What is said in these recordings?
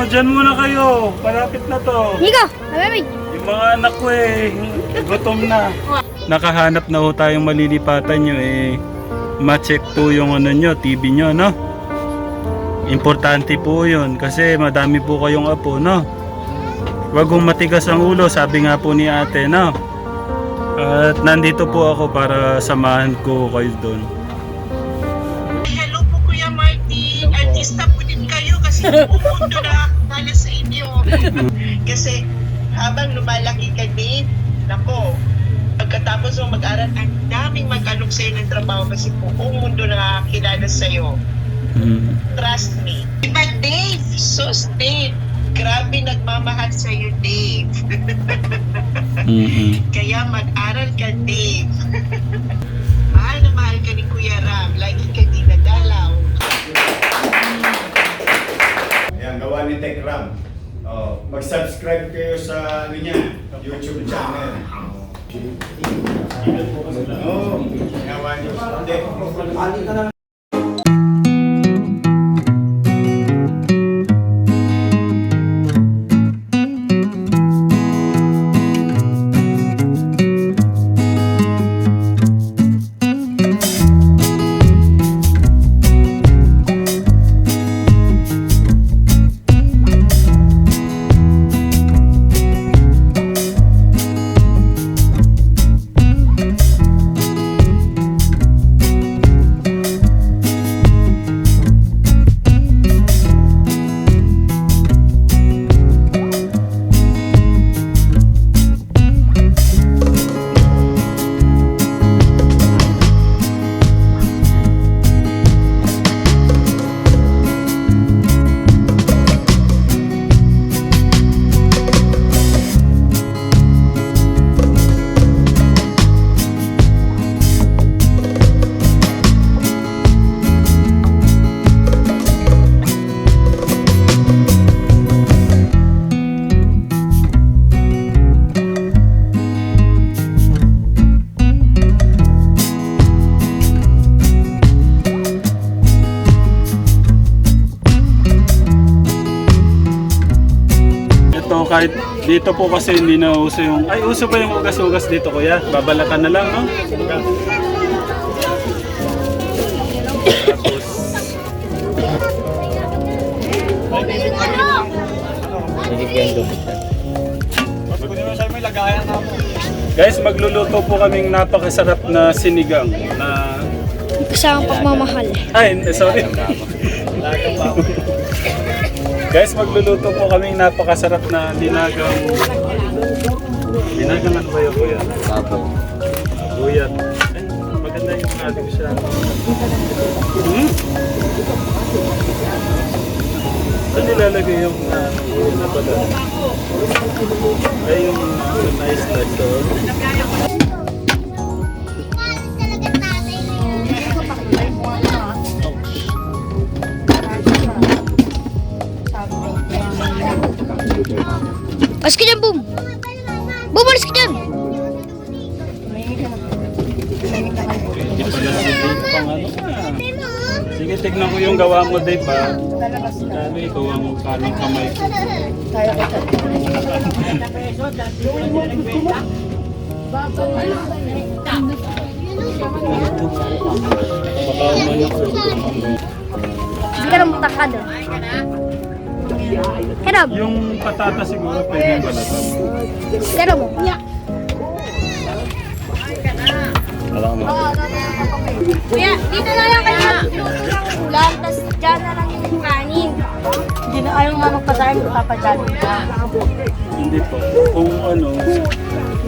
dyan muna kayo. Malapit na to. Nico, baby. Yung mga anak ko gutom na. Nakahanap na ho tayong malilipatan nyo ma-check po yung TV nyo, no? Importante po yun kasi madami po kayong apo, no? Huwag kong matigas ang ulo, sabi nga po ni ate, no? At nandito po ako para samahan ko kayo doon. Hello po Kuya Martin, artista po din kayo kasi umundo na akala sa inyo. Kasi habang lumalaki ka din, nako, pagkatapos mo mag-aral, ang daming mag-alok sa'yo ng trabaho kasi po umundo na kakilala sa'yo. Trust me. Diba Dave? Sus Dave. Grabe nagmamahal sa'yo Dave. Kaya mag-aral ka Dave. Mahal na mahal ka ni Kuya Ram. Lagi ka dinadalaw. Ayan, gawa ni Tech Ram. Oh, mag-subscribe kayo sa YouTube channel. Oh, gawa niyo. Kahit dito po kasi hindi na uso yung... Ay, uso ba yung ugas-ugas dito, kuya? Babalatan na lang, no? Guys, magluluto po kaming napakasarap na sinigang na... Isang pagmamahal. Ay, sorry. Guys, magluluto po kaming napakasarap na dinagang... Dinagang ano ba yun, kuya? Buyat. Ay, maganda yung ating siya. Saan nilalagay yung na pala? Ay, yung nice na ito. Alis ka dyan, Boom! Boom, alis ka dyan! Sige, tignan ko yung gawa mo, Dave, ha? Dami, gawa mo kanong kamay ko. Baka umanok ko. Hindi ka nang matakad, oh. Kerab! Yung patata siguro pwede balatan. Kerab mo? Wala mo. Kuya, dito na lang kayo luto ng ulam, tapos dyan na lang yung kanin. Hindi na ayaw nga magpadahin, papadyanin ka. Hindi po. Kung ano,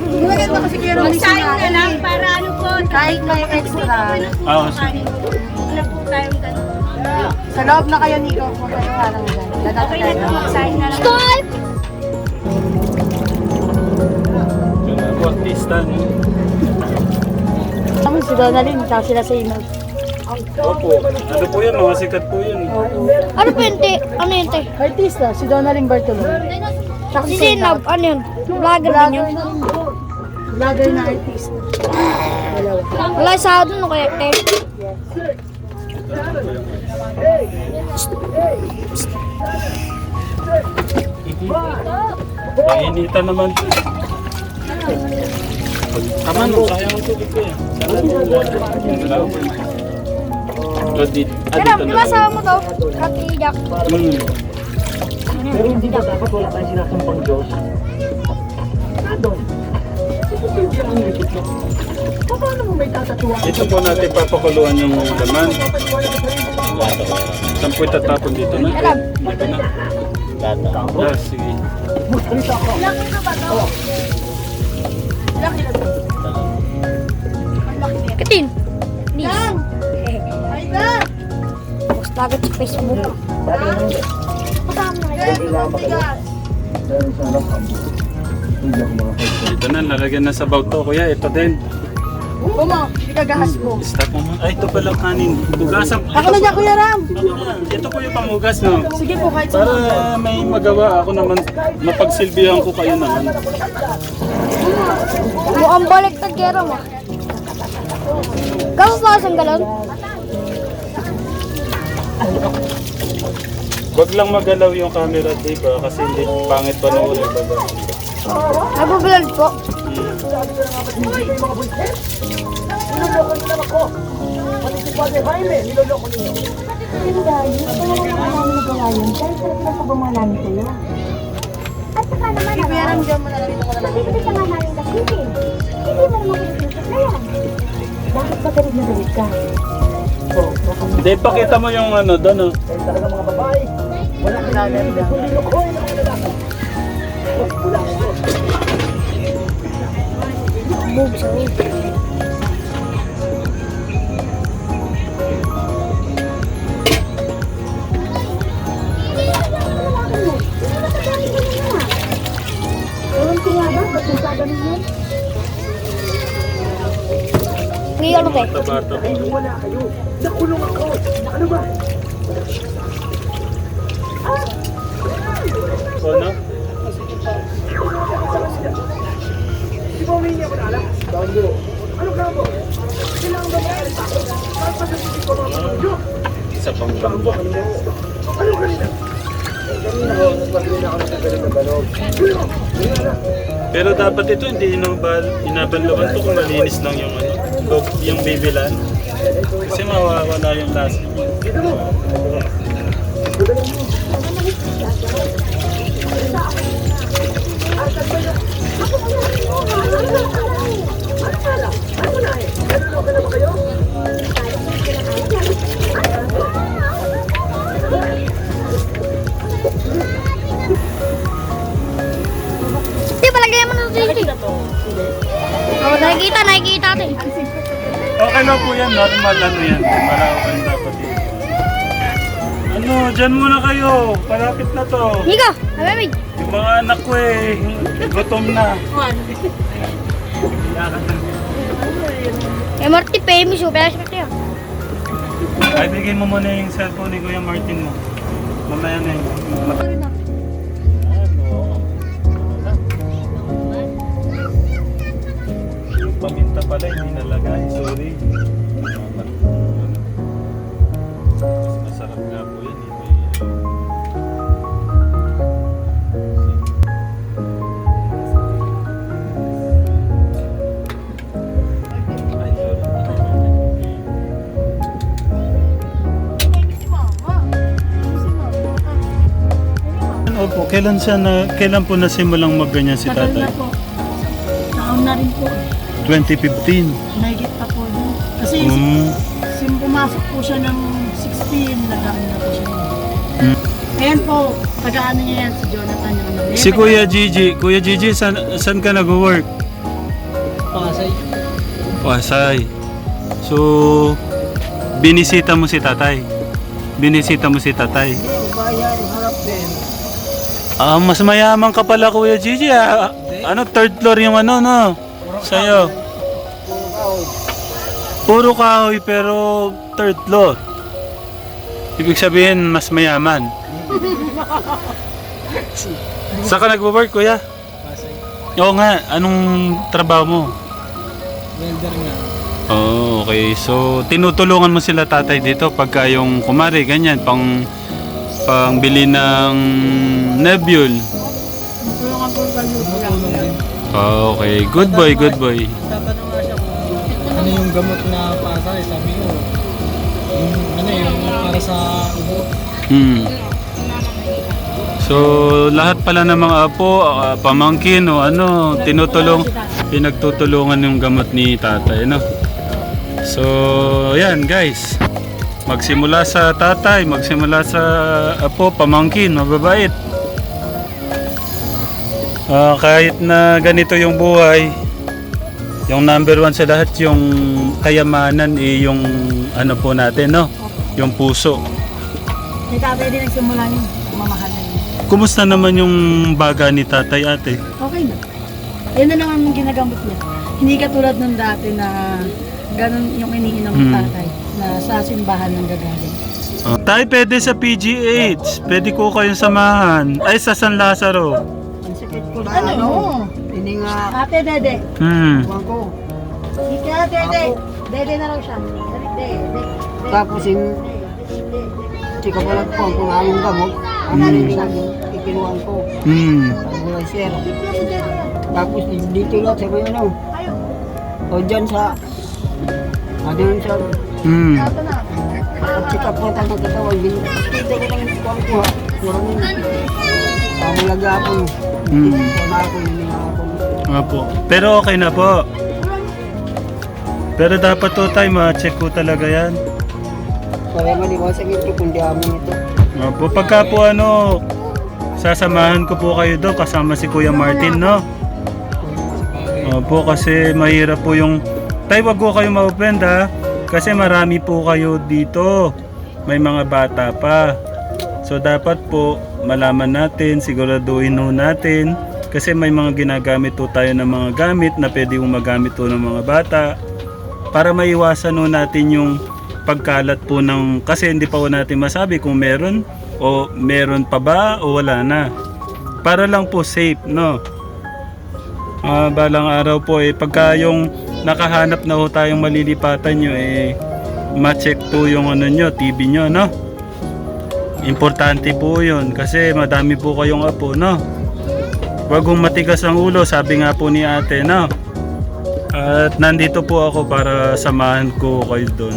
Maganda mo kasi kaya Magsayang na lang para ano po. kahit may extra. sige. Wala po tayong ganun. Sa loob na kayo, Nico, kung kayo parang dyan. Okay na ito, magsayang na lang. Stop! Yun ako, artista, no? Kami si Donalyn, tsaka sila sa email. Opo. Ano po yan? Mga sikat po yun. Ano po yun, te? Ano yun, te? Artista, si Donalyn Bartolome. Tsaka Si Zinab, ano yun? Vlogger din yun? Vlogger na artista. Dalawa. Wala sa doon, no, kaya, te? Painitan naman. Tama no, kaya mo tubig ko yan. Dito Sarap, na. masama mo to. Katiyak. Pero hindi ba dapat wala tayong sinasampang Diyos? Doon. Hindi ang isip ko. Paano mo may tatatuwa? Ito po natin papakuluan yung laman. Saan po itatapon dito na? Sarap. Dito na. Ah, sige. Ilang kilo ba to? Ilang kilo to? Katin. Nis. Ay ba? Post agad sa Facebook. Kasama na yan. Dito na, lalagyan na sa baw to. Kuya, ito din. Kumo, ikagahas mo. Stop mo muna. Ay, ito pala kanin. Hugasan. Ako na dyan, Kuya Ram. Ito po yung panghugas, no? Sige po, kahit sa Para may magawa ako naman, mapagsilbihan ko kayo naman. Mukhang baliktad kaya mo. Gastos na kasang galon? Wag lang magalaw yung camera, diba? Kasi hindi pangit pa noon. Nag-vlog po. At saka naman Sige, Kuya Ram, dyan mo na lang. Dito ko na lang. hindi ka nga namin nakikita. Hindi mo naman pinipinipit na yan. Bakit ba galit na galit ka? Hindi, pakita mo yung ano doon, no? Talaga mga babae. Wala kinaganda. Kundi lukoy ng mga lalaki. Wala ang Diyos. Ewan ko nga ba, ba't nagkaganon yan? May ano ba? Bata-bata ko. Wala kayo. Nakulong ako. Ano ba? O, no? Di ba humingi ako na alam? Bago. Ano ka mo? Kailangan ba maalis ako? Bakit pa sa sisig ko mga pamilyo? Isa pang Bago, ano mo? Ano kanina? Kanina ko, nagpapilin ako ng galing na balog. Pero dapat ito hindi inabanlawan to kung malinis lang yung ano, yung bibilan. Kasi mawawala yung lasa. Dito mo. Di ba lagyan mo na dito? Oo, nakikita natin. Okay na po yan, normal ano yan. Malawak yung dapat yun. Ano, dyan muna kayo. Palapit na to. Nico, habibig. Yung mga anak ko eh, gutom na. Eh, Marty, famous yung kaya siya. Ay, bigay mo muna yung cellphone ni Kuya Martin mo. Mamaya na yun. Yung paminta pala, hindi nalagay. Sorry. Mas masarap nga po yan. Ay, sorry. Opo, kailan po nasimulang magganyan si Tagal tatay? na po. Taon na rin po. 2015. Mahigit pa po doon. Kasi pumasok po siya ng 16, nag-ano na po siya. Ayan po, taga-ano niya yan, si Jonathan yung ano. Si Kuya Gigi. Kuya Gigi, saan ka nag-work? Pasay. Pasay. So, binisita mo si tatay? Binisita mo si tatay? Bayan, harap din. Ah, mas mayaman ka pala Kuya Gigi ah. Ano, third floor yung ano, no? Sa'yo. Puro kahoy pero third floor. Ibig sabihin, mas mayaman. Saan ka nag-work, Kuya? Pasay. Oo nga, anong trabaho mo? Welder nga. Oh, okay. So, tinutulungan mo sila tatay dito pagka yung kumari, ganyan, pang bili ng nebule. Okay, good boy, good boy. Tatanong nga siya kung ano yung gamot na patay. Sabi ko, yung ano yung para sa ubo. So, lahat pala ng mga apo, pamangkin o ano, pinagtutulungan yung gamot ni tatay, no? So, yan guys. Magsimula sa tatay, magsimula sa apo, pamangkin, mababait. Kahit na ganito yung buhay, yung number one sa lahat, yung kayamanan, yung ano po natin, no? Yung puso. May tatay din nagsimula yung mamahalan niya. Kumusta naman yung baga ni tatay, ate? Okay na. Yan na lang ang ginagamot niya. Hindi katulad nung dati na ganun yung iniinom ng tatay na sa simbahan ng gagaling. Tay, pwede sa PGH. Pwede ko kayong samahan. Ay, sa San Lazaro. Ang sakit ko na ano. Hindi nga, Ate Dede. buwan ko. Ika Dede. Dede na lang siya. Dede. Tapos yung chika pa lang po kung anong gamot. Ang ikinuhan ko. Wala sir. Tapos dito lang sabi ano. O dyan sa dyan sa chika po tayo ng katawan. Dito ko lang yung kuhan ko ha. Maraming malagapon. Sama ako yung Apo. Pero okay na po. Pero dapat to tayo, ma-check ko talaga yan. Para maliwasan ito kung di amin ito. Apo, pagka po ano, sasamahan ko po kayo doon kasama si Kuya Martin, no? Opo, kasi mahirap po yung... Tay, wag ko kayo ma-offend ha. Kasi marami po kayo dito. May mga bata pa. So dapat po malaman natin, siguraduhin ho natin. Kasi may mga ginagamit po tayo ng mga gamit na pwede yung magamit po ng mga bata. Para maiwasan ho natin yung pagkalat po ng... Kasi hindi pa po natin masabi kung meron o meron pa ba o wala na. Para lang po safe, no? Balang araw po pagka yung nakahanap na ho tayong malilipatan nyo ma-check po yung ano nyo, TV nyo, no? Importante po yun kasi madami po kayong apo, no? Wag kong matigas ang ulo, sabi nga po ni ate, no? At nandito po ako para samahan ko kayo doon.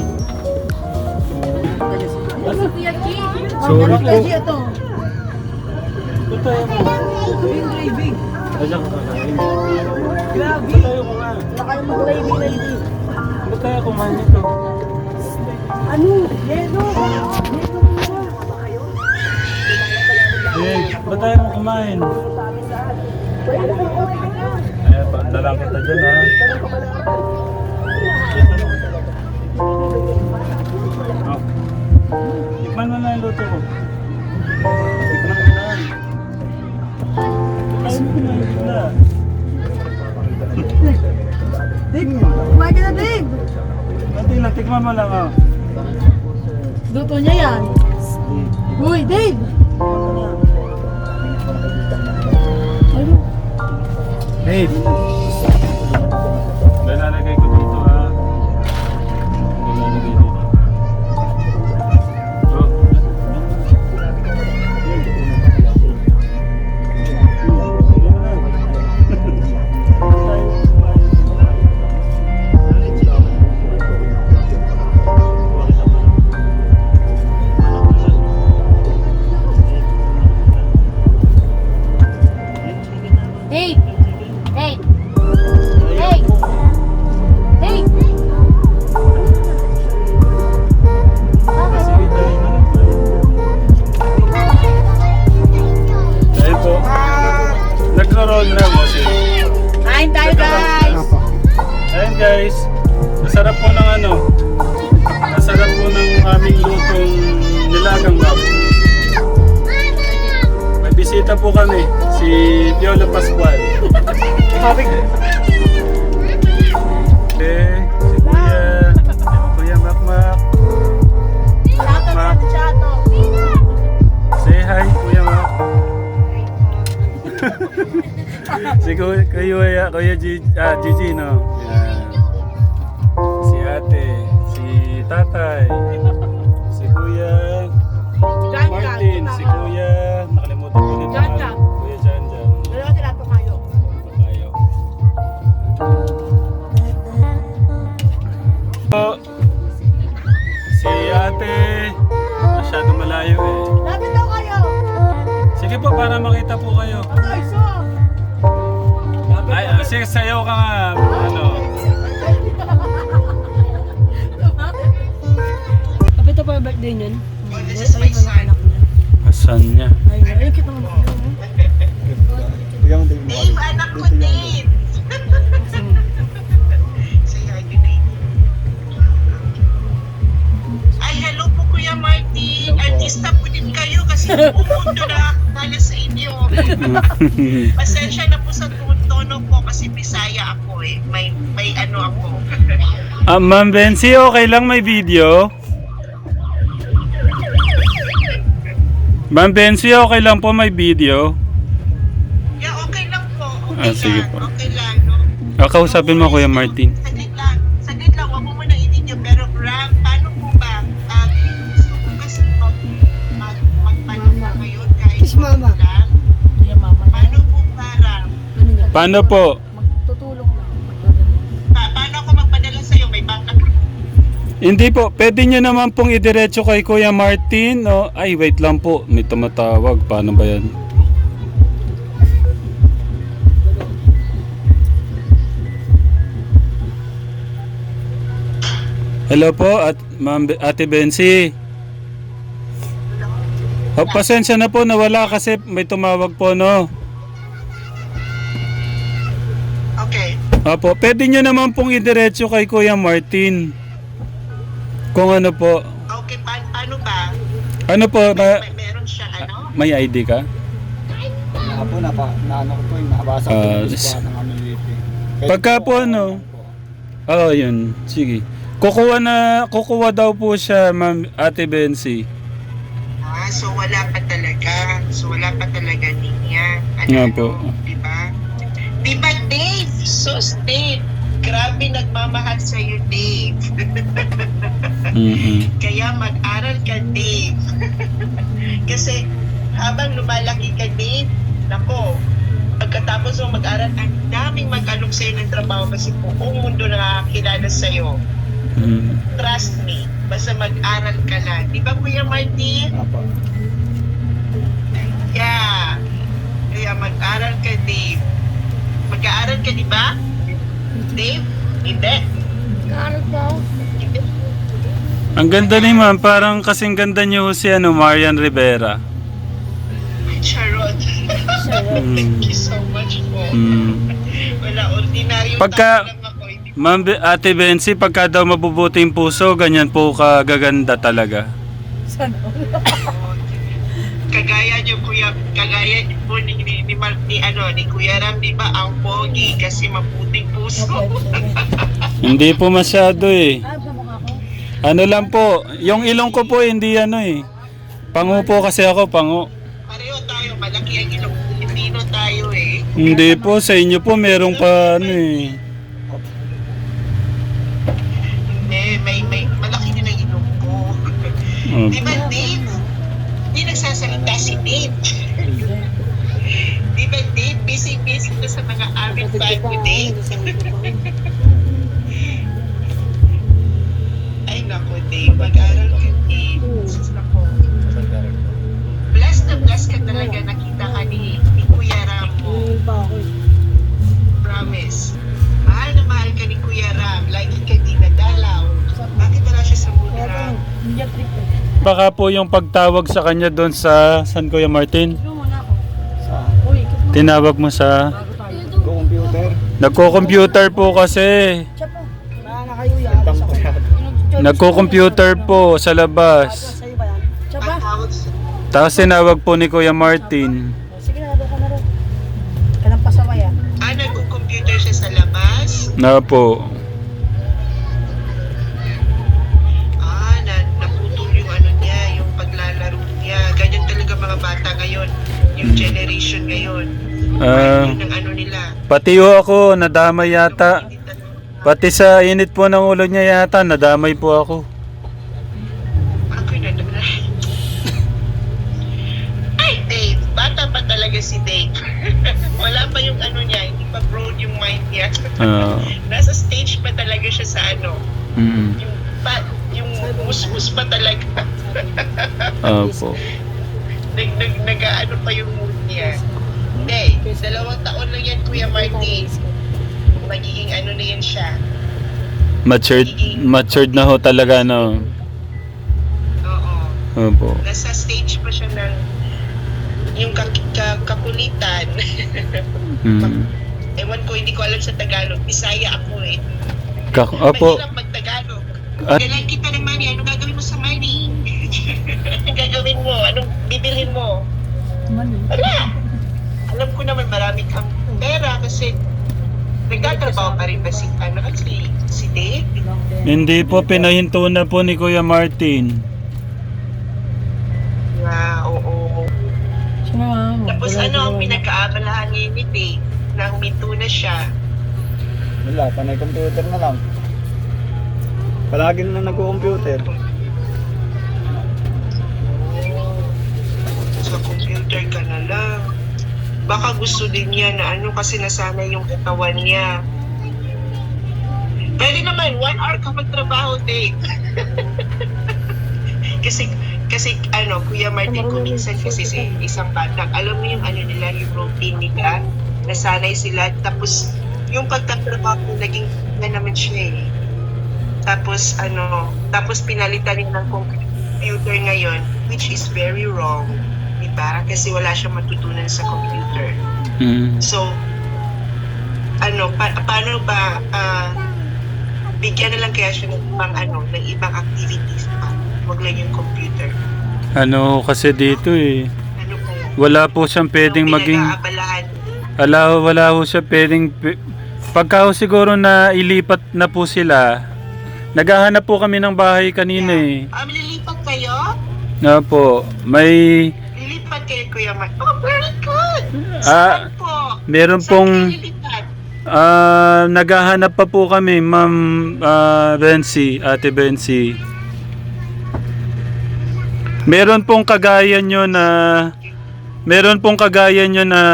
Sorry po. Ito. Patayo mo. Ayan ka kakain. Grabe. Patayo ko nga. Wala kayong mag-gravy. Ba't tayo kumain nito? Ano? Yelo. Ba't tayo mo kumain? Ayan, dalang kita dyan ha. Oh. Tikman mo na yung luto ko. Tikman mo na. Tikman mo na yung bigla. Dave, kumain ka na, Dave. Pati lang, tikman mo lang oh. Luto niya yan. Uy, Dave. Ano? Dave! Lalagay ko dito ha. Lalagay dito. Oh. Hey! Hey! Hey! Hey! Dahil po, nagro-roll na mo si. Kain tayo, guys. Ayun guys, masarap po ng ano, masarap po ng aming lutong nilagang baboy. May bisita po kami, si Piolo Pascual. Si Kuya Makmak. Makmak. Say hi, Kuya Mak. Si Kuya Gigi, no? Yan. Si ate, si tatay, si Kuya Martin, si Kuya, nakalimutan ko nito. Kuya Jan Jan. ate. Masyado malayo eh. Lapit daw kayo. Sige po, para makita po kayo. Ay, so. Ay, sige, sayaw ka nga. Ano? Kapit na pa yung birthday niyan. Oh, this is my son. Asan niya? Ay, kita mo. Dave, anak ko, Dave. Say hi to Dave. Ay, hello po, Kuya Martin. Artista po din kayo kasi pumunto na akala sa inyo. Pasensya na po sa tono ko kasi Bisaya ako eh. May ano ako. Ma'am Bensi, okay lang may video? Ma'am Bensi, okay lang po may video? Yeah, okay lang po. Okay Sige lang. po. Okay lang. No? Kausapin mo Kuya Martin. Saglit lang. Saglit lang. Huwag mo muna i-video. Pero Ram, paano po ba? Gusto ko kasi magpaano pa ngayon kahit Kiss mama. lang. Kuya mama. Paano po ba, Ram? Paano po? Magtutulong lang. Paano ako magpadala sa'yo? May backup. Hindi po, pwede nyo naman pong idiretso kay Kuya Martin. No? Ay, wait lang po. May tumatawag. Paano ba yan? Hello po, Ate Bensi. Oh, pasensya na po, nawala kasi may tumawag po, no? Okay. Opo, pwede nyo naman pong idiretso kay Kuya Martin. Kung ano po. Okay, paano ba? Ano po, Meron siya, ano? may ID ka? Ako naano ko po yung nabasa ko yung s- ng aming lipi. Pagka po ano? Oo, yun. Sige. Kukuha daw po siya, Ma'am Ate Bensi. So wala pa talaga. So wala pa talaga niya. Nga po. Diba? Diba, Dave? Sus, Dave. Grabe nagmamahal sa'yo, Dave. Kaya mag-aral ka, Dave. Kasi habang lumalaki ka, Dave, nako, pagkatapos mo mag-aral, ang daming mag-alok sa'yo ng trabaho kasi buong mundo nakakilala sa'yo. Trust me, basta mag-aral ka lang. Di ba, Kuya Martin? Apo. Yeah. Kaya mag-aral ka, Dave. Mag-aaral ka, di ba? Dave? Hindi. Nag-aaral ka? Hindi. Ang ganda ni Ma'am, parang kasing ganda niyo si Marian Rivera. Charot. Thank you so much po. Wala, ordinaryo Pagka- tao lang ako. Hindi Ma'am Ate Bensi, pagka daw mabubuting puso, ganyan po kagaganda talaga. kagaya niyo po ni Kuya Ram, di ba, ang pogi kasi maputing puso. Hindi po masyado eh. Ay, sa mukha ko. Ano lang po, yung ilong ko po hindi ano eh. Pango po kasi ako, pango. Pareho tayo, malaki ang ilong Pilipino tayo eh. Hindi po, sa inyo po merong pa ano eh. May malaki din ang ilong ko. Di ba, Dave? Hindi nagsasalita si Dave. Di ba, Dave? Busy-busy ka sa mga avid fan mo, Dave. Ay, naku, Dave. Mag-aral ka, Dave. Sus, naku. Blessed na blessed ka talaga. Nakita ka ni Kuya Ram mo. Hindi pa ako. Promise. Mahal na mahal ka ni Kuya Ram. Lagi ka di nadalaw. Bakit wala siya sa mood, Ram? Hindi trip ko. Baka po yung pagtawag sa kanya doon sa San Kuya Martin, Ito muna ako. Sa Uy, ikot mo. tinawag mo sa... Bago tayo. computer. Nagko-computer po kasi. Siya pa. Paano kayo yan? Nagko-computer po sa labas. Sa'yo ba yan? Siya pa. Tapos tinawag po ni Kuya Martin. Sige na, doon ka na rin. Ka nang pasaway ah. Nagko-computer siya sa labas. Na po. Naputol yung ano niya, yung paglalaro niya. Ganyan talaga mga bata ngayon. Yung generation ngayon. Yun ang ano nila. Pati ho ako, nadamay yata. Pati sa init po ng ulo niya yata, nadamay po ako. Ako'y nadamay. Ay, Dave. Bata pa talaga si Dave. Wala pa yung ano niya. Hindi pa broad yung mind niya. Nasa stage pa talaga siya sa ano. Mm. Yung Musmus pa talaga. Opo. Nag-ano pa yung mood niya. Hindi, 2 taon lang yan, Kuya Martin. Magiging ano na yan siya. Matured na ho talaga, no? Oo. Opo. Nasa stage pa siya ng yung kakulitan. Mm. Ewan ko, hindi ko alam sa Tagalog. Bisaya ako eh. Opo. Mahirap mag-Tagalog. At- Galang kita ng money. Ano gagawin mo sa money? Anong gagawin mo? Anong bibilhin mo? Wala. Alam ko naman marami kang pera kasi nagtatrabaho pa rin ba si Dave? Hindi po, pinahinto na po ni Kuya Martin. Oo. Tapos ano ang pinagkaabalahan ngayon ni Dave? Nang minto na siya. Wala, panay computer na lang. Palagi na lang nagko-computer. Sa computer ka na lang. Baka gusto din niya na ano kasi nasanay yung katawan niya. Pwede naman, 1 hour ka magtrabaho, Dave. kasi ano, Kuya Martin, kuminsan kasi sa isang bata, alam mo yung ano nila, yung routine nila, nasanay sila, tapos yung pagtatrabaho naging na naman siya eh. Tapos pinalitan niya ng computer ngayon, which is very wrong, diba? Kasi wala siyang matutunan sa computer. Mm. So, paano ba, bigyan na lang kaya siya ng ibang activities pa. Huwag lang yung computer. Ano kasi dito eh. Ano kaya? Wala po siyang pwedeng maging... Pinag-aabalahan. Wala ho siya pwedeng... Pagka ho siguro na ilipat na po sila, naghahanap po kami ng bahay kanina eh. Lilipat kayo? Nga po, may... Lilipat kayo, Kuya Mark. Oh, very good! Ah, Saan po? meron Saan pong... kayo lilipat? Naghahanap pa po kami, Ma'am Bensi, Ate Bensi. Meron pong kagaya nyo na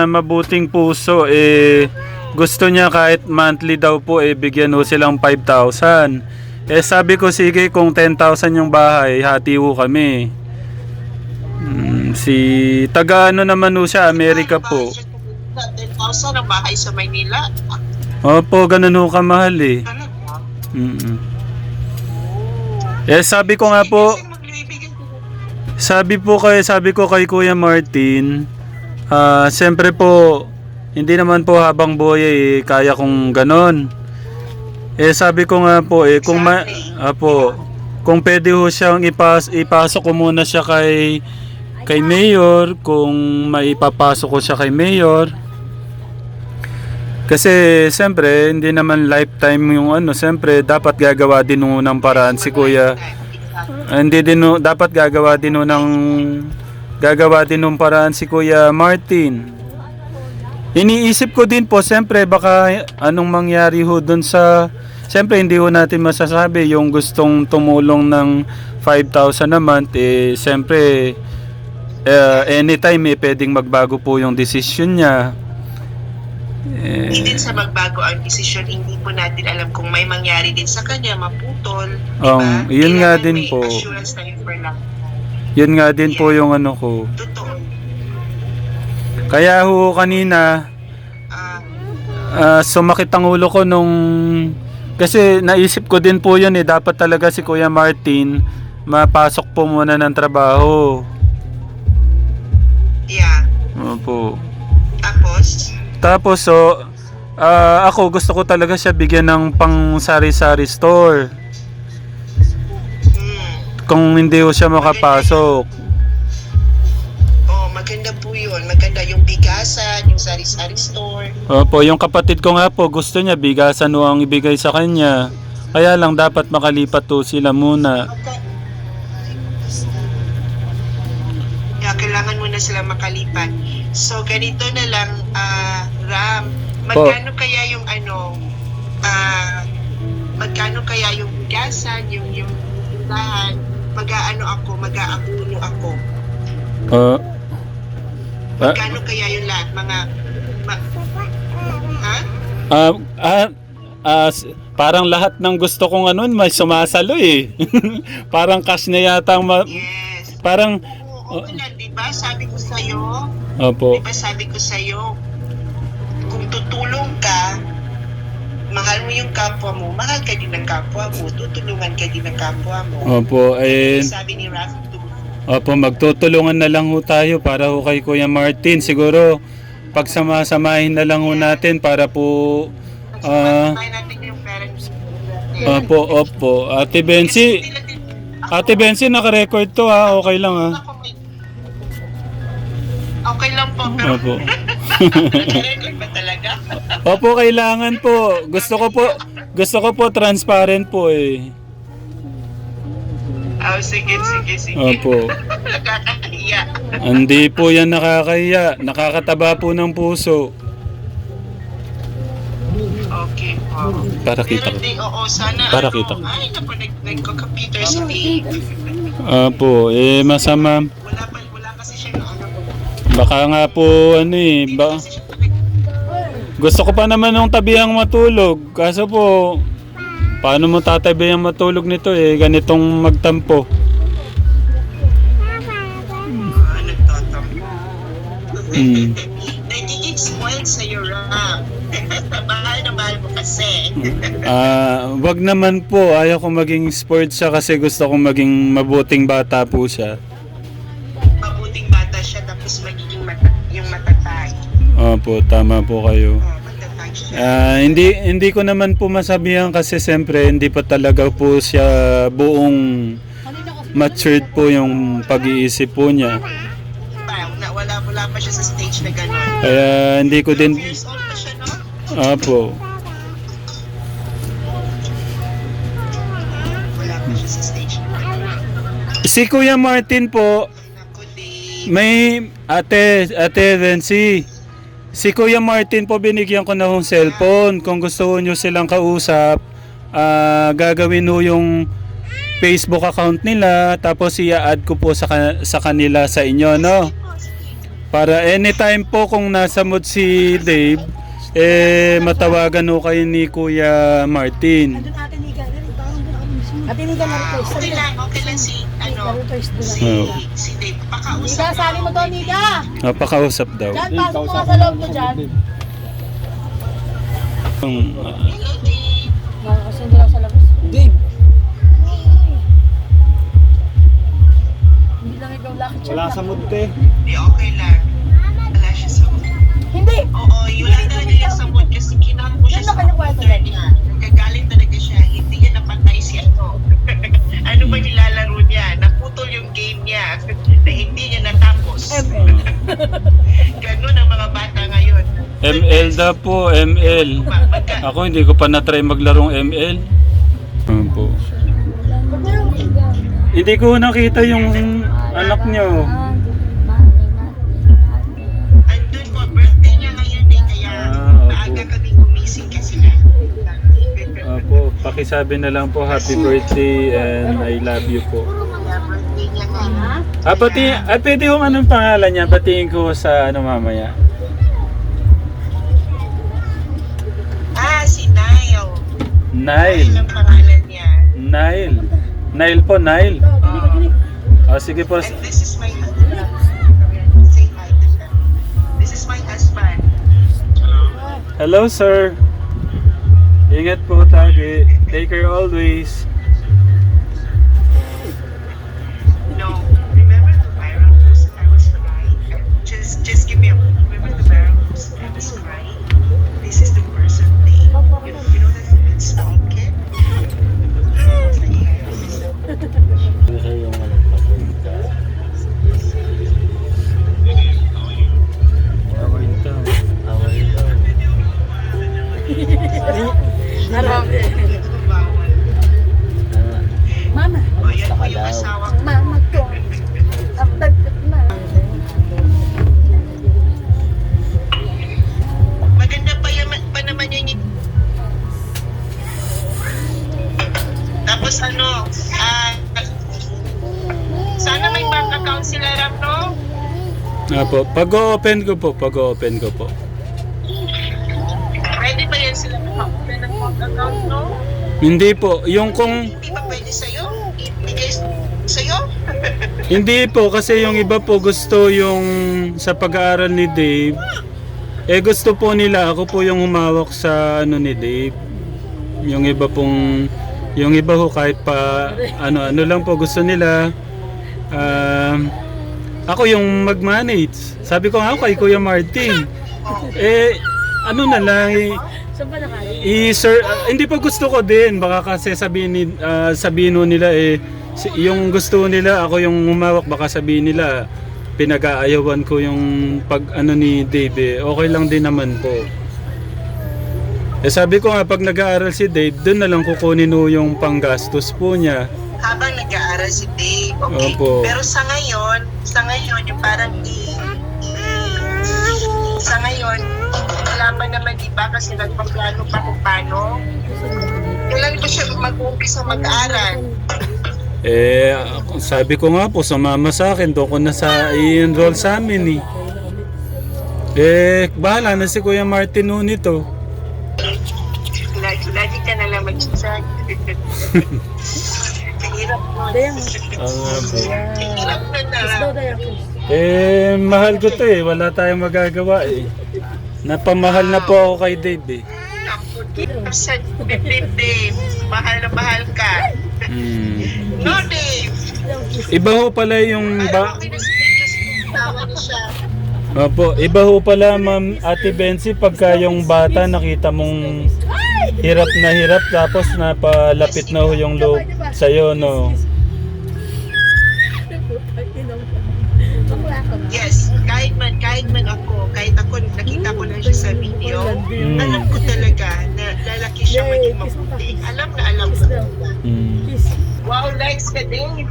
mabuting puso eh, gusto niya kahit monthly daw po eh, bigyan ho silang 5,000. Eh sabi ko sige, kung 10,000 yung bahay, hati ho kami. Si taga ano naman ho siya, Amerika po. 10,000 ang bahay sa Maynila. Opo, ganun ho kamahal eh. Talaga? Eh sabi ko nga po, Kasi magbibigay ko. sabi ko kay Kuya Martin, siyempre po, hindi naman po habang buhay eh, kaya kong ganon. Eh sabi ko nga po eh, kung pwede ho siyang ipasok ko muna siya kay Mayor, kung maipapasok ko siya kay Mayor. Kasi siyempre, hindi naman lifetime yung ano, siyempre dapat gagawa din ng paraan si Kuya. Dapat gagawa din ng paraan si Kuya Martin. Iniisip ko din po, siyempre baka anong mangyari ho dun sa, siyempre hindi ho natin masasabi yung gustong tumulong ng 5,000 a month eh, siyempre anytime eh pwedeng magbago po yung decision niya. Hindi din sa magbago ang desisyon, hindi po natin alam kung may mangyari din sa kanya, maputol, diba? Yun nga Kailangan din may po. assurance tayo for lang. Yun nga din po yung ano ko. Totoo. Kaya ho kanina, sumakit ang ulo ko nung... Kasi naisip ko din po yun eh, dapat talaga si Kuya Martin mapasok po muna ng trabaho. Yeah. Opo. Tapos, So, ako gusto ko talaga siya bigyan ng pang sari-sari store. Kung hindi ho siya makapasok. maganda po yun. Maganda yung bigasan, yung sari-sari store. Opo, yung kapatid ko nga po, gusto niya bigasan o ang ibigay sa kanya. Kaya lang dapat makalipat to sila muna. Kaya kailangan muna sila makalipat. So, ganito na lang, Ram, magkano kaya yung magkano kaya yung bigasan, yung tindahan, mag-aakuno ako. Magkano kaya yung lahat? parang lahat ng gusto kong ano, may sumasalo eh. Parang cash na yata ang Yes. parang, Oo, di ba? Sabi ko sa'yo, opo. kung tutulong ka, mahal mo yung kapwa mo, mahal ka din ng kapwa mo, tutulungan ka din ng kapwa mo. Opo, Sabi ni Rafi, opo, magtutulungan na lang ho tayo para ho kay Kuya Martin. Siguro, pagsamasamahin na lang ho natin para po, tayo natin yung parents. opo. Ate Bensi, naka-record to ha, okay lang ha. Okay lang po, pero Opo. nag-record ba talaga? Opo, kailangan po. Gusto ko po transparent po eh. Oh, sige. Opo. Nakakahiya. Hindi po yan nakakahiya. Nakakataba po ng puso. Okay po. Para kita ko. Pero oo, sana Para kita ko. Ay, naku, nagko-computer speak. Opo, masama. Wala kasi siya na ano. Baka nga po gusto ko pa naman ng tabihang matulog. Kaso po, paano mo tatabihang matulog nito eh, ganitong magtampo. Nagtatampo. Hmm. Nagiging spoiled sa'yo, Ram. Mahal na mahal mo kasi. Wag naman po, ayaw ko maging sport siya kasi gusto ko maging mabuting bata po siya. Mabuting bata siya tapos magiging yung matatay. Opo, tama po kayo. Matatay siya. Hindi ko naman po masabihan kasi siyempre hindi pa talaga po siya buong matured po yung pag-iisip po niya. Wala pa siya sa stage na gano'n. Kaya hindi ko din... 12 years old pa siya, no? Opo. Wala pa siya sa stage na gano'n. Si Kuya Martin po, Naku, di. may ate Renzi. Si Kuya Martin po binigyan ko na ng cellphone. Kung gusto nyo silang kausap, gagawin ho yung Facebook account nila tapos i-add ko po sa kanila sa inyo, no? Para anytime po kung nasa mood si Dave, matawagan ho kayo ni Kuya Martin. Doon Ate Nika na rin. Ate Nika na request. Okay lang si Dave. Pakausap. Nika, sali mo to, Nika. Pakausap daw. Diyan, pasok mo nga sa loob mo dyan. Hello, Dave. Kasi hindi lang sa labas. Dave, Hindi lang ikaw lucky charm. wala sa mood te. Di, okay lang. Wala siya sa mood. Hindi. Oo, yun lang talaga yan sa mood kasi kinang mo siya Yan sa na kanyang kwarto computer din. niya. Nagagalit talaga siya. Hindi niya napatay si ano. Ano ba nilalaro niya? Naputol yung game niya na hindi niya natapos. Ganun ang mga bata ngayon. ML daw po, ML. Ako hindi ko pa na-try maglarong ML. Opo. Hindi ko nakita yung anak niyo. Andun po, birthday niya ngayon eh. Kaya Opo. maaga kami gumising kasi nga. Opo, pakisabi na lang po happy birthday and I love you po. Kaya birthday niya ngayon. Pwede yung anong pangalan niya? Batiin ko sa ano mamaya. Si Nile. Nile. Ang pangalan niya. Nile. Nile po, Nile. Sige po. And this is my husband. Say hi to them. This is my husband. Hello, sir. Ingat po lagi. Take care always. No, remember the viral post I was crying? Just give me a moment. Remember the viral post I was crying? This is the person name. You know that small kid? Mama. O, yan po yung asawa ko. Mama ko. Maganda pa naman yung tapos ano, sana may bank account sila, Ram, no? Apo, pag-open ko po. Ready ba yan sila maka-open ng bank account, no? Hindi po. Yung kung... Hindi ba pwede sa'yo? Ibigay sa'yo? Hindi po, kasi yung iba po gusto yung sa pag-aaral ni Dave. Eh gusto po nila, ako po yung humawak sa ano ni Dave. Yung iba pong... Yung iba ho kahit pa ano lang po gusto nila. Ako yung mag-manage. Sabi ko nga kay Kuya Martin. Eh ano na lang Saan ba nakala? sir, hindi pa gusto ko din. Baka kasi sabihin ho nila yung gusto nila ako yung humawak, baka sabihin nila pinag-aayawan ko yung pag ano ni Dave. Okay lang din naman po. Eh sabi ko nga pag nag-aaral si Dave, doon na lang kukunin ho yung panggastos po niya. Habang nag-aaral si Dave, okay? Opo. Pero sa ngayon, yung parang sa ngayon, wala pa naman iba kasi nagpaplano pa kung paano. Kailan ba siya mag-uumpisa mag-aaral? Eh sabi ko nga po, sumama sa akin, doon ko na i-enroll sa amin eh. Eh bahala na si Kuya Martin ho nito. Lagi ka na lang mag-chat. Hirap mo. Hirap na na. Eh, mahal ko to eh. Wala tayong magagawa eh. Napamahal na po ako kay Dave eh. Ako, Dave. Mahal na mahal ka. No, Dave. Iba ho pala yung Okay na si Dave kasi tawa na siya. Opo, iba ho pala Ma'am Ate Bensi pagka yung bata nakita mong hirap na hirap tapos napalapit na ho yung loob sa'yo, no? Yes, kahit man ako, kahit ako nakita ko lang siya sa video, alam ko talaga na lalaki siya maging mabuti. Alam ko talaga. Wow, likes ka din.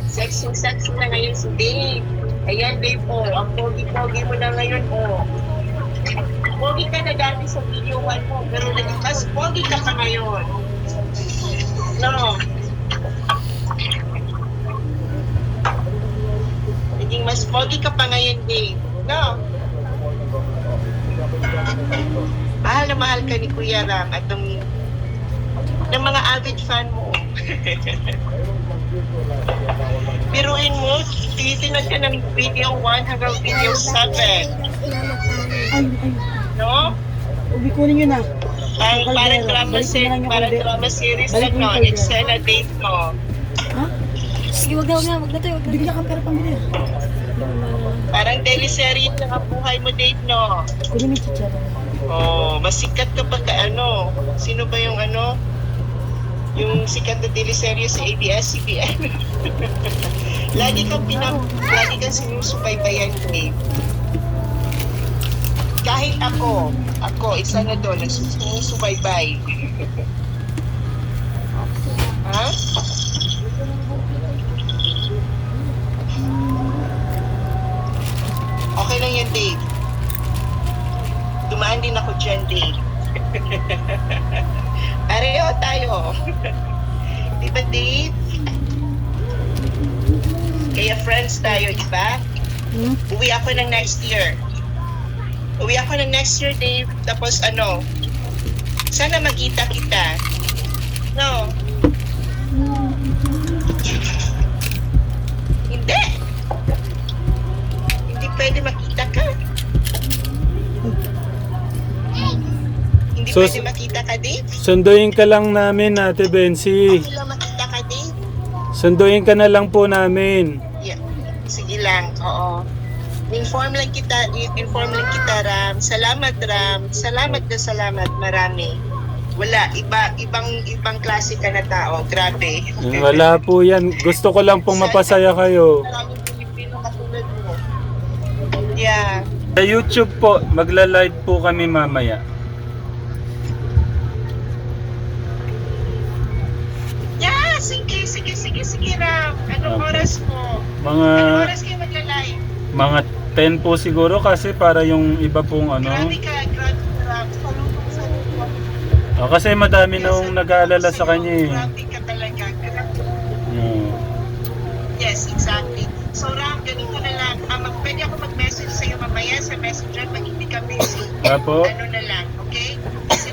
Sexy na ngayon si Dave. Ayan, Dave, ang pogi-pogi mo na ngayon, Pogi ka na dati sa video 1 mo, pero mas pogi ka pa ngayon. No. Naging mas pogi ka pa ngayon, Dave. No. Mahal na mahal ka ni Kuya Ram at ng mga avid fan mo. Biruin mo, tinitinag ka ng video 1 hanggang video 7. No? Ubi kunin nyo na. Parang drama series na no, eksena date mo. Sige, wag na tayo. Bigla kang pera pambili. Parang teleserye na ang buhay mo date, no? Kunin mo yung chichara. Oh, masikat ka pagka ano? Sino ba yung ano? Yung sikat na teleserye sa ABS-CBN. lagi kang sinusubaybayan, Dave. Kahit ako, isa na doon, nagsusubaybay. Ha? Okay lang yan, Dave. Dumaan din ako dyan, Dave. Pareho tayo. Di ba, Dave? Kaya friends tayo, di ba? Uwi ako ng next year. Dave. Tapos sana magkita kita. No? Hindi. Hindi pwede makita ka. Hindi So, pwede makita ka, Dave. Sunduin ka lang namin, Ate Bensi. Okay lang makita ka, Dave. Sunduin ka na lang po namin. Yeah. Sige lang, oo. Inform lang kita, Ram. Salamat, Ram. Salamat, marami. Wala, ibang klase ka na tao. Grabe. Wala po yan. Gusto ko lang pong mapasaya kayo. Maraming Pilipino katulad mo. Yeah. Sa YouTube po, magla-live po kami mamaya. Yeah, sige, Ram. Anong Okay. oras mo? Mga Anong oras kayo magla-live? mga 10 po siguro kasi para yung iba pong Grabe ka, Ram. Salutong. kasi madami nang nag-aalala sa kanya eh. Grabe ka talaga. Hmm. Yes, exactly. So, Ram, ganito na lang. Pwede ako mag-message sa'yo mamaya sa messenger pag hindi ka busy. Apo? Ano na lang, okay? Kasi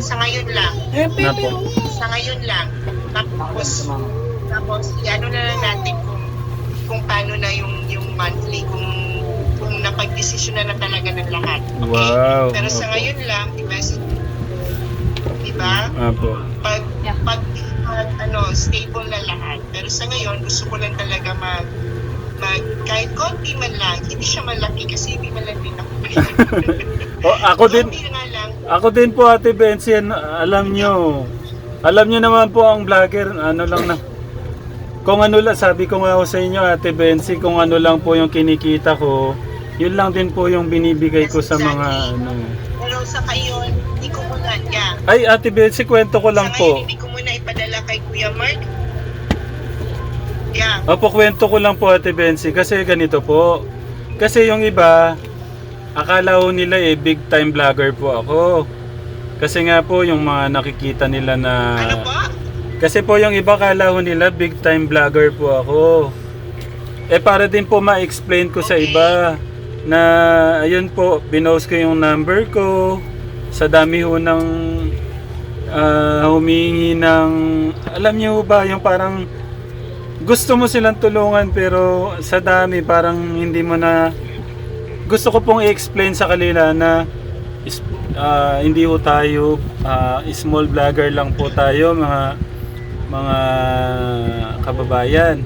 Sa ngayon lang. Napo. Sa ngayon lang. Tapos ano na lang natin kung paano na yung monthly, kung napag-desisyon na talaga ng lahat. Okay? Wow. Pero sa Opo. ngayon lang, diba? Apo. Pag stable na lahat. Pero sa ngayon, gusto ko lang talaga kahit konti man lang, hindi siya malaki kasi hindi man lang din ako. Oh, ako din. Konti nga lang. Ako din po, Ate Bensi, alam nyo naman po ang vlogger, ano lang na, kung ano lang, sabi ko nga ako sa inyo, Ate Bensi, kung ano lang po yung kinikita ko, yun lang din po yung binibigay ko sa mga, ano. Pero sa ngayon, hindi ko muna, Ay, Ate Bensi, kwento ko lang sa po. ngayon, hindi ko muna ipadala kay Kuya Mark. Yeah. Opo, kwento ko lang po, Ate Bensi, kasi ganito po. Kasi yung iba, akala ko nila big time vlogger po ako. Kasi nga po, yung mga nakikita nila na... Ano po? Kasi po yung iba akala ko nila big time vlogger po ako. Para din po ma-explain ko sa iba na ayun po, binost ko yung number ko. Sa dami ho ng humingi ng... Alam niyo ba, yung parang gusto mo silang tulungan pero sa dami parang hindi mo na... Gusto ko pong i-explain sa kanila na hindi ho tayo small vlogger lang po tayo, mga kababayan.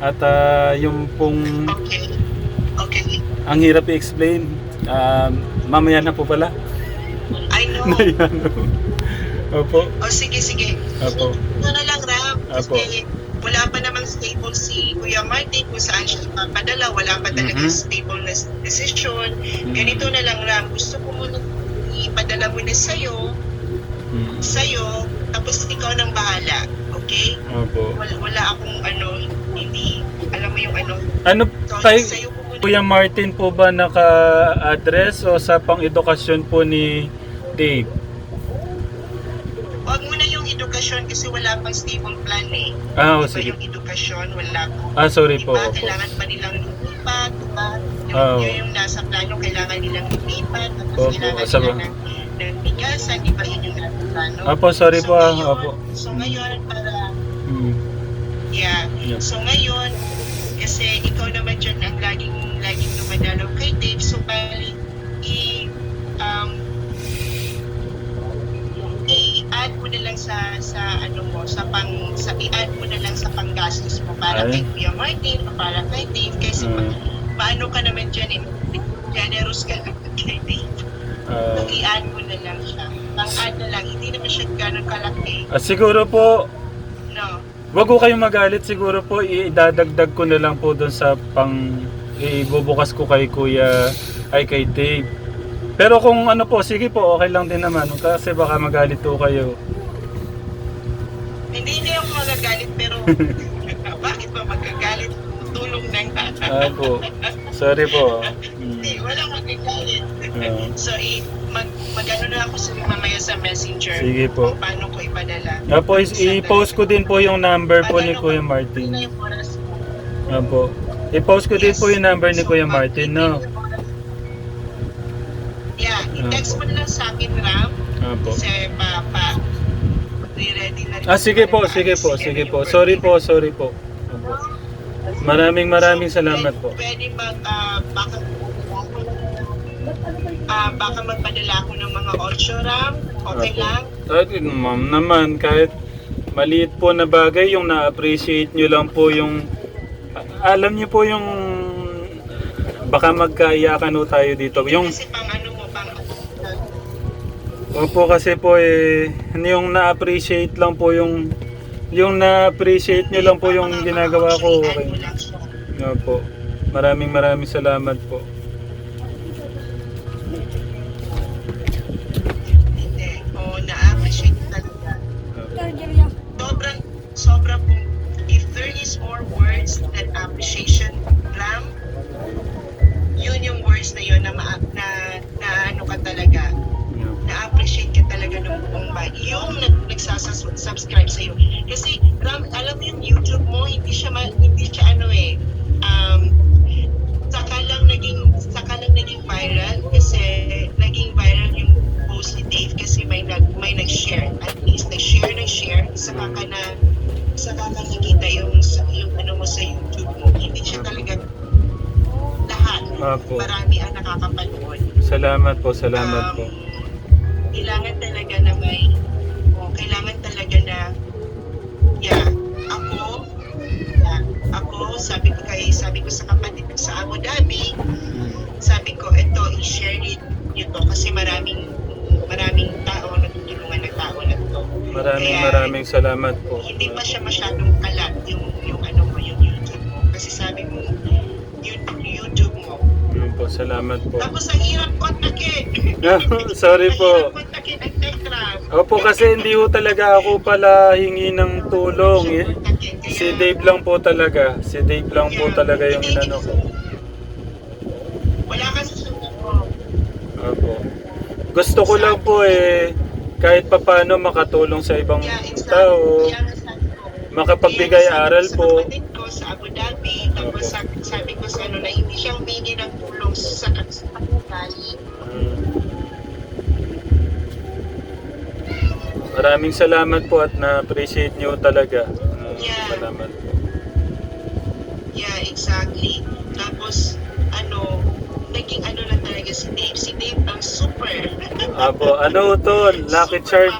At yung pong Okay. ang hirap i-explain, mamaya na po pala. I know. Opo. Sige. Opo. Ano na lang, Ram. Apo. Kasi wala pa namang stable si Kuya Martin kung saan siya papadala. Wala pa talaga stable na decision. Ganito na lang, Ram. Gusto ko muna ipadala mo na sa'yo, tapos ikaw nang bahala. Okay? Opo. Wala akong hindi, alam mo yung Ano so, kay sa'yo ko muna. Kuya Martin po ba naka-address o sa pang-edukasyon po ni Dave? Huwag mo na yung edukasyon kasi wala pang stable plan eh. Ah, Iba sige. yung edukasyon, wala pa. Sorry po. Diba, Opo. kailangan pa nilang lumipat, diba? Yung nasa plano, kailangan nilang lumipat, tapos Opo, kailangan asama. nila ng bigasan, iba yun yung nasa plano. Opo, sorry po. Opo. So ngayon, para, Mm. yeah. Yeah. So ngayon, kasi ikaw naman dyan ang laging dumadalaw kay Dave, so bali, i-add mo na lang sa i-add mo na lang sa panggastos mo para Ay. kay Kuya Martin o para kay Dave kasi paano ka naman dyan generous ka naman kay Dave. So i-add mo na lang siya. Pang-add na lang, hindi naman siya gano'ng kalaki. Siguro po, No. wag ko kayong magalit, siguro po idadagdag ko na lang po doon sa ibubukas ko kay kay Dave. Pero kung ano po, sige po, okay lang din naman kasi baka magalit po kayo. Hindi ako magagalit pero bakit ba magagalit? Tulong ng Po. Sorry po. Hindi, walang magagalit. So, mag-ano na ako sa mamaya sa messenger. Sige po. Kung paano ko ipadala. I-post ko din po yung number po ni Kuya Ano Martin. yung oras mo? Opo. I-post ko din po yung number ni Kuya Martin, no? Yeah, i-text mo na lang sa akin, Ram. Opo. Kasi ready na rin. Sige po. Sorry po. Opo. Maraming salamat po. Pwede baka magpadala ako ng mga 8 Ram. Okay lang? Ma'am naman, kahit maliit po na bagay, yung na-appreciate nyo lang po yung... Alam nyo po yung... Baka magkaiyakan ho tayo dito. Yung... Kasi pang Opo, kasi po yung na-appreciate lang po yung na-appreciate nyo lang po yung ginagawa ko. Okay. Opo. Maraming salamat po. Hindi. Na-appreciate talaga. Sobra po. If there is more words than appreciation, Ram, yun yung words na yun na ano ka talaga. Na-appreciate ka talaga ng buong bahay. Yung nagsasubscribe sa'yo. Kasi, Ram, alam mo yung YouTube mo, hindi siya saka lang naging viral kasi naging viral yung post ni Dave kasi may saka ka nakita yung ano mo sa YouTube mo. Hindi siya talaga lahat. Apo. Marami ang nakakapanood. Salamat po, salamat po. Kailangan talaga na kailangan talaga na, ako, sabi ko sa kapatid ko sa Abu Dhabi, sabi ko, ito, i-share nyo to kasi maraming tao natutulungan ng tao na to. Maraming salamat po. Hindi pa siya masyadong kalat yung YouTube mo. Kasi sabi mo, YouTube mo. Po, salamat po. Tapos ang hirap kontakin. Sorry po. Ang hirap kontakin ang Tekram. Opo, kasi hindi ho talaga ako pala hingi ng tulong. Si Dave lang po talaga. Si Dave lang po talaga yung inano ko. Wala ka sa susunod mo. Opo. Gusto ko lang po kahit papano makatulong sa ibang tao. Makapagbigay aral po. Sa kapatid ko sa Abu Dhabi, tapos sabi ko sa na hindi siya humingi ng tulong sa Bali. Maraming salamat po at na-appreciate nyo talaga. Salamat po. Yeah, exactly. Tapos, naging na talaga si Dave. Si Dave ang super. Apo, ano to? Lucky charm.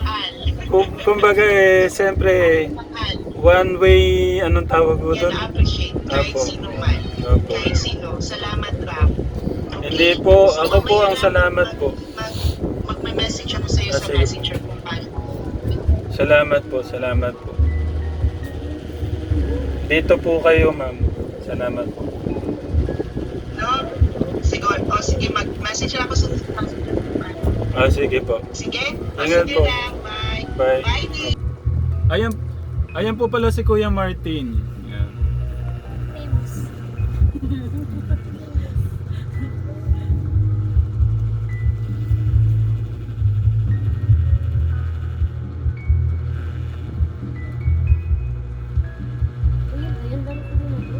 Kumbaga siyempre, Mahal. one way, anong tawag mo Yan doon? na-appreciate kahit Apo. sino man. Apo. Kahit sino. Salamat, Ram. Okay? Hindi po, So, ako po ang mamaya, salamat po. Magme-message ako sa iyo sa Sige. messenger kung paano. Salamat po, salamat po. Dito po kayo, ma'am. Salamat po. No? Sige, mag-message lang ako sa messenger kung paano. Sige po. Sige? Ingat Sige po. lang. Bye. Bye. Bye, Dave. Ayan po pala si Kuya Martin. Yan. Famous. Ayun, dami ko din ako.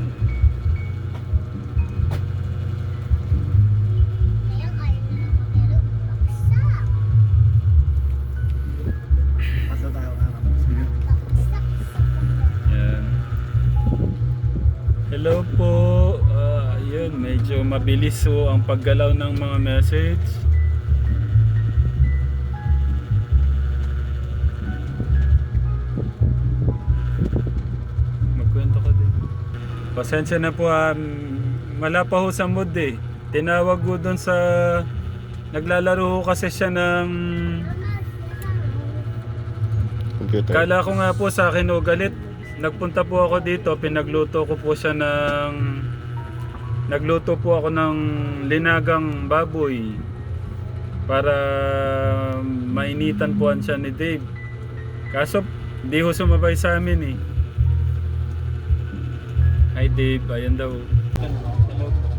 Yan. Hello po. Yun, medyo mabilis po ang paggalaw ng mga message. Magkwento ka din. Pasensya na po, wala pa ho sa mood eh. Tinawag ko doon sa... Naglalaro ho kasi siya ng... Kala ko nga po sa akin o galit. Nagpunta po ako dito, pinagluto ko po siya ng... Nagluto po ako ng linagang baboy. Para mainitan po siya ni Dave. Kaso, di ho sumabay sa amin eh. Hi Dave, ayan daw. Hello.